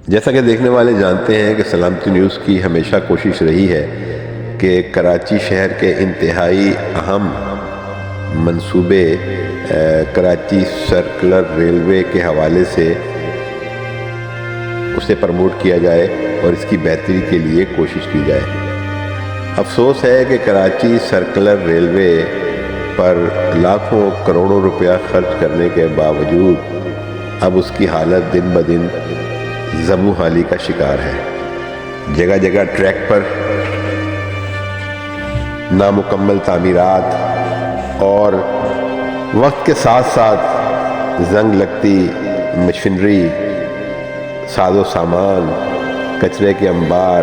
جیسا کہ دیکھنے والے جانتے ہیں کہ سلامتی نیوز کی ہمیشہ کوشش رہی ہے کہ کراچی شہر کے انتہائی اہم منصوبے کراچی سرکلر ریلوے کے حوالے سے اسے پروموٹ کیا جائے اور اس کی بہتری کے لیے کوشش کی جائے۔ افسوس ہے کہ کراچی سرکلر ریلوے پر لاکھوں کروڑوں روپیہ خرچ کرنے کے باوجود اب اس کی حالت دن بدن زبوں حالی کا شکار ہے۔ جگہ جگہ ٹریک پر نامکمل تعمیرات اور وقت کے ساتھ ساتھ زنگ لگتی مشینری، ساز و سامان، کچرے کے انبار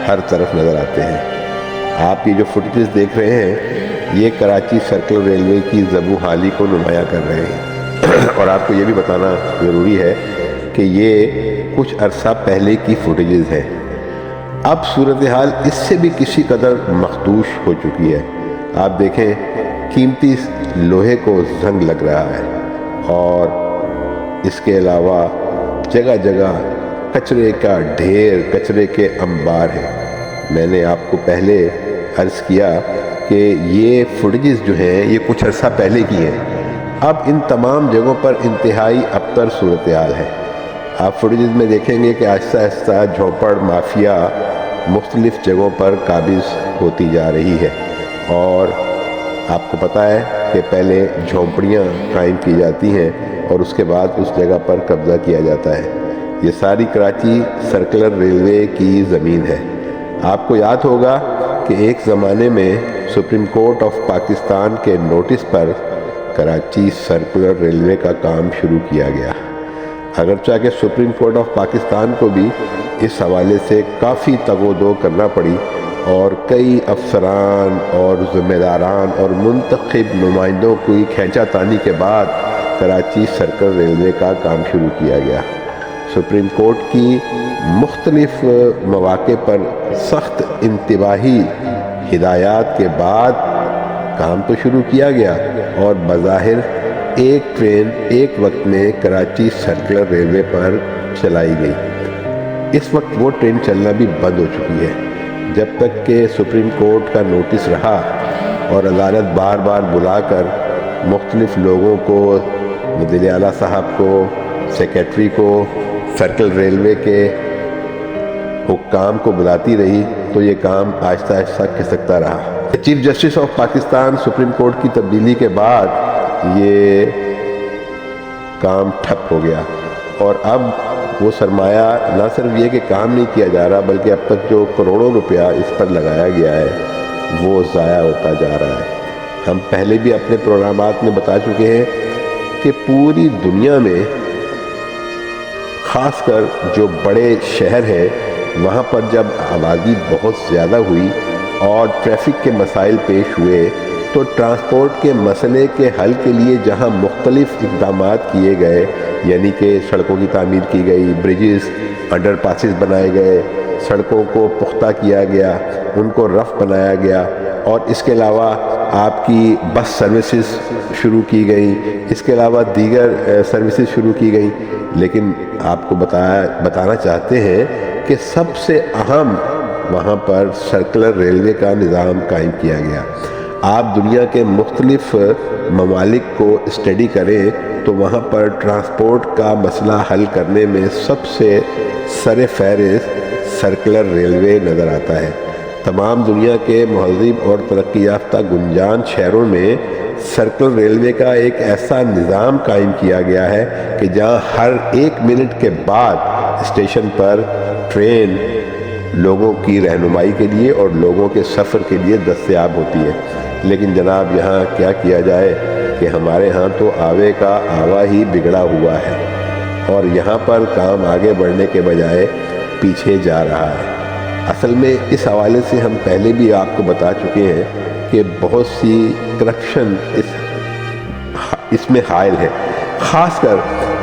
ہر طرف نظر آتے ہیں۔ آپ یہ جو فوٹیجز دیکھ رہے ہیں یہ کراچی سرکل ریلوے کی زبوں حالی کو نمایاں کر رہے ہیں، اور آپ کو یہ بھی بتانا ضروری ہے کہ یہ کچھ عرصہ پہلے کی فوٹیجز ہیں۔ اب صورتحال اس سے بھی کسی قدر مخدوش ہو چکی ہے۔ آپ دیکھیں قیمتی لوہے کو زنگ لگ رہا ہے، اور اس کے علاوہ جگہ جگہ کچرے کا ڈھیر، کچرے کے انبار ہیں۔ میں نے آپ کو پہلے عرض کیا کہ یہ فوٹیجز جو ہیں یہ کچھ عرصہ پہلے کی ہیں۔ اب ان تمام جگہوں پر انتہائی ابتر صورتحال ہے۔ آپ فوٹیجز میں دیکھیں گے کہ آہستہ آہستہ جھونپڑ مافیا مختلف جگہوں پر قابض ہوتی جا رہی ہے، اور آپ کو پتہ ہے کہ پہلے جھونپڑیاں قائم کی جاتی ہیں اور اس کے بعد اس جگہ پر قبضہ کیا جاتا ہے۔ یہ ساری کراچی سرکلر ریلوے کی زمین ہے۔ آپ کو یاد ہوگا کہ ایک زمانے میں سپریم کورٹ آف پاکستان کے نوٹس پر کراچی سرکلر ریلوے کا کام شروع کیا گیا، اگرچہ کہ سپریم کورٹ آف پاکستان کو بھی اس حوالے سے کافی تگ و دو کرنا پڑی، اور کئی افسران اور ذمہ داران اور منتخب نمائندوں کی کھینچا تانی کے بعد کراچی سرکل ریلوے کا کام شروع کیا گیا۔ سپریم کورٹ کی مختلف مواقع پر سخت انتباہی ہدایات کے بعد کام تو شروع کیا گیا، اور بظاہر ایک ٹرین ایک وقت میں کراچی سرکلر ریلوے پر چلائی گئی۔ اس وقت وہ ٹرین چلنا بھی بند ہو چکی ہے، جب تک کہ سپریم کورٹ کا نوٹس رہا اور عدالت بار بار بلا کر مختلف لوگوں کو، وزیر اعلیٰ صاحب کو، سیکریٹری کو، سرکل ریلوے کے حکام کو بلاتی رہی، تو یہ کام آہستہ آہستہ کھسکتا رہا۔ Chief justice of Pakistan supreme court کی تبدیلی کے بعد یہ کام ٹھپ ہو گیا، اور اب وہ سرمایہ نہ صرف یہ کہ کام نہیں کیا جا رہا، بلکہ اب تک جو کروڑوں روپیہ اس پر لگایا گیا ہے وہ ضائع ہوتا جا رہا ہے۔ ہم پہلے بھی اپنے پروگرامات میں بتا چکے ہیں کہ پوری دنیا میں خاص کر جو بڑے شہر ہیں وہاں پر جب آبادی بہت زیادہ ہوئی اور ٹریفک کے مسائل پیش ہوئے، تو ٹرانسپورٹ کے مسئلے کے حل کے لیے جہاں مختلف اقدامات کیے گئے، یعنی کہ سڑکوں کی تعمیر کی گئی، بریجز، انڈر پاسز بنائے گئے، سڑکوں کو پختہ کیا گیا، ان کو رف بنایا گیا، اور اس کے علاوہ آپ کی بس سروسز شروع کی گئیں، اس کے علاوہ دیگر سروسز شروع کی گئیں، لیکن آپ کو بتانا چاہتے ہیں کہ سب سے اہم وہاں پر سرکلر ریلوے کا نظام قائم کیا گیا۔ آپ دنیا کے مختلف ممالک کو اسٹڈی کریں تو وہاں پر ٹرانسپورٹ کا مسئلہ حل کرنے میں سب سے سر فہرست سرکلر ریلوے نظر آتا ہے۔ تمام دنیا کے مہذب اور ترقی یافتہ گنجان شہروں میں سرکل ریلوے کا ایک ایسا نظام قائم کیا گیا ہے کہ جہاں ہر 1 منٹ کے بعد اسٹیشن پر ٹرین لوگوں کی رہنمائی کے لیے اور لوگوں کے سفر کے لیے دستیاب ہوتی ہے۔ لیکن جناب یہاں کیا کیا جائے کہ ہمارے ہاں تو آوے کا آوا ہی بگڑا ہوا ہے، اور یہاں پر کام آگے بڑھنے کے بجائے پیچھے جا رہا ہے۔ اصل میں اس حوالے سے ہم پہلے بھی آپ کو بتا چکے ہیں کہ بہت سی کرپشن اس میں حائل ہے، خاص کر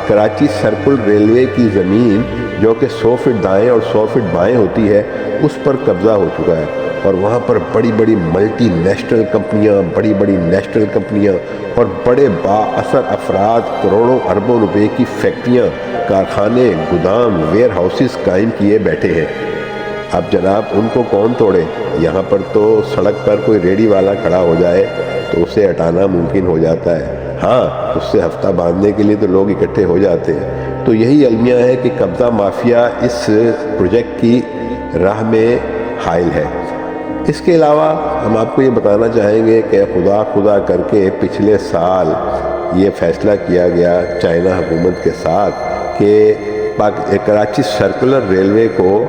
کراچی سرکل ریلوے کی زمین جو کہ 100 فٹ دائیں اور 100 فٹ بائیں ہوتی ہے اس پر قبضہ ہو چکا ہے، اور وہاں پر بڑی بڑی ملٹی نیشنل کمپنیاں، بڑی بڑی نیشنل کمپنیاں اور بڑے با اثر افراد کروڑوں اربوں روپے کی فیکٹریاں، کارخانے، گودام، ویئر ہاؤسز قائم کیے بیٹھے ہیں۔ اب جناب ان کو کون توڑے؟ یہاں پر تو سڑک پر کوئی ریڑھی والا کھڑا ہو جائے تو اسے ہٹانا ممکن ہو جاتا ہے، ہاں اس سے ہفتہ باندھنے کے لیے تو لوگ اکٹھے ہو جاتے ہیں۔ تو یہی المیہ ہے کہ قبضہ مافیا اس پروجیکٹ کی راہ میں حائل ہے۔ اس کے علاوہ ہم آپ کو یہ بتانا چاہیں گے کہ خدا کر کے پچھلے سال یہ فیصلہ کیا گیا چائنا حکومت کے ساتھ کہ کراچی سرکولر ریلوے کو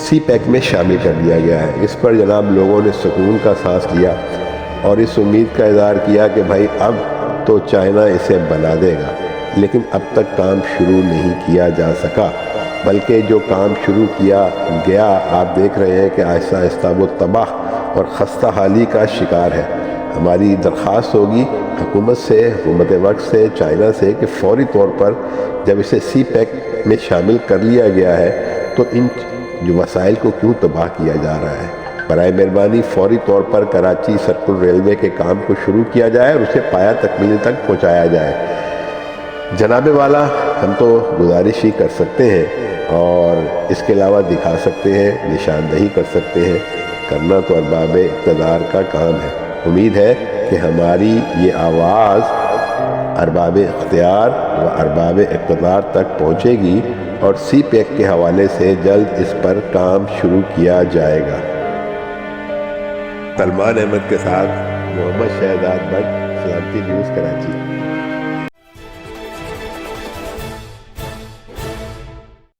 سی پیک میں شامل کر دیا گیا ہے۔ اس پر جناب لوگوں نے سکون کا سانس لیا اور اس امید کا اظہار کیا کہ بھائی اب تو چائنا اسے بنا دے گا، لیکن اب تک کام شروع نہیں کیا جا سکا، بلکہ جو کام شروع کیا گیا آپ دیکھ رہے ہیں کہ آہستہ آہستہ وہ تباہ اور خستہ حالی کا شکار ہے۔ ہماری درخواست ہوگی حکومت سے، حکومت وقت سے، چائنا سے کہ فوری طور پر جب اسے سی پیک میں شامل کر لیا گیا ہے تو ان جو وسائل کو کیوں تباہ کیا جا رہا ہے؟ برائے مہربانی فوری طور پر کراچی سرکل ریلوے کے کام کو شروع کیا جائے اور اسے پایہ تکمیل تک پہنچایا جائے۔ جناب والا ہم تو گزارش ہی کر سکتے ہیں اور اس کے علاوہ دکھا سکتے ہیں، نشاندہی کر سکتے ہیں، کرنا تو ارباب اقتدار کا کام ہے۔ امید ہے کہ ہماری یہ آواز ارباب اختیار و ارباب اقتدار تک پہنچے گی اور سی پیک کے حوالے سے جلد اس پر کام شروع کیا جائے گا۔ سلمان احمد کے ساتھ محمد شہزاد بٹ، سلامتی نیوز کراچی۔